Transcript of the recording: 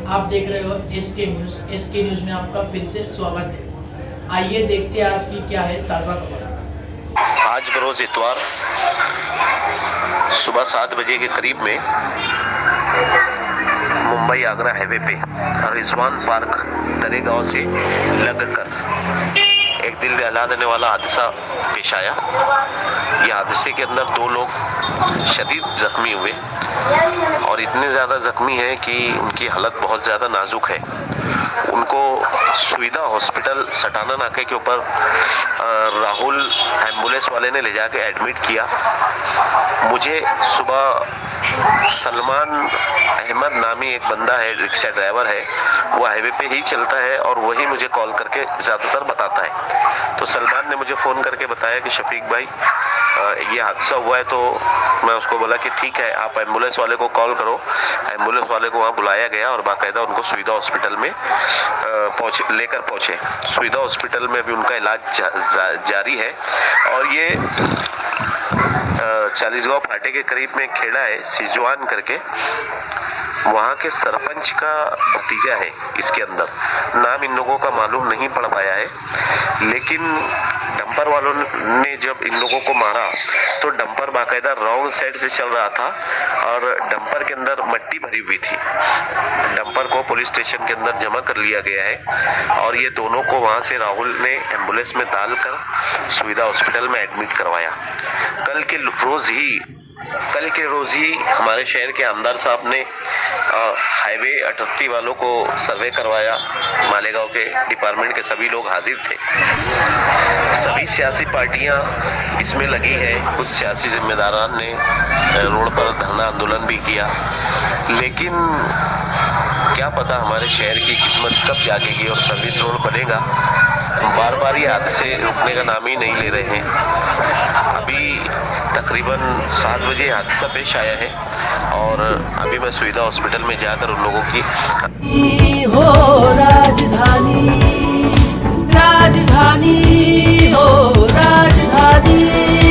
आप देख रहे हो एसके न्यूज़। एसके न्यूज़ में आपका फिर से स्वागत है। आइए देखते हैं आज की क्या है ताज़ा खबर। आज बरोज इतवार सुबह 7 बजे के करीब में मुंबई आगरा हाईवे पे रिजवान पार्क तरेगांव से लगकर एक दिल दहला देने वाला हादसा पेश आया। यह हादसे के अंदर 2 लोग शदीद जख्मी हुए और इतने ज़्यादा जख्मी हैं कि उनकी हालत बहुत ज़्यादा नाजुक है। उनको सुविधा हॉस्पिटल सटाना नाके के ऊपर राहुल एम्बुलेंस वाले ने ले जाके एडमिट किया। मुझे सुबह सलमान अहमद नामी एक बंदा है, रिक्शा ड्राइवर है, वो हाईवे पे ही चलता है और वही मुझे कॉल करके ज़्यादातर बताता है। तो सलमान ने मुझे फ़ोन करके बताया कि शफीक भाई ये हादसा हुआ है। तो मैं उसको बोला कि ठीक है, आप एम्बुलेंस वाले को कॉल करो। एम्बुलेंस वाले को वहाँ बुलाया गया और बाकायदा उनको सुविधा हॉस्पिटल में लेकर पहुँचे। सुविधा हॉस्पिटल में भी उनका इलाज जारी है। और ये चालीसगांव फाटे के करीब में खेड़ा है सिजवान करके, वहाँ के सरपंच का भतीजा है। इसके अंदर नाम इन लोगों का मालूम नहीं पड़ पाया है, लेकिन डंपर वालों ने जब इन लोगों को मारा तो डंपर बाकायदा रॉन्ग साइड से चल रहा था और डंपर के अंदर मट्टी भरी हुई थी। डंपर को पुलिस स्टेशन के अंदर जमा कर लिया गया है और ये दोनों को वहाँ से राहुल ने एम्बुलेंस में डालकर सुविधा हॉस्पिटल में एडमिट करवाया। कल के रोज ही हमारे शहर के आमदार साहब ने हाईवे 38 वालों को सर्वे करवाया। मालेगांव के डिपार्टमेंट के सभी लोग हाजिर थे। सभी सियासी पार्टियां इसमें लगी है। कुछ सियासी जिम्मेदारान ने रोड पर धरना आंदोलन भी किया, लेकिन क्या पता हमारे शहर की किस्मत कब जागेगी और सर्विस रोड बनेगा। बार बार ये हादसे रुकने का नाम ही नहीं ले रहे हैं। अभी तकरीबन 7 बजे हादसा पेश आया है और अभी मैं सुविधा हॉस्पिटल में जाकर उन लोगों की हो राजधानी हो राजधानी।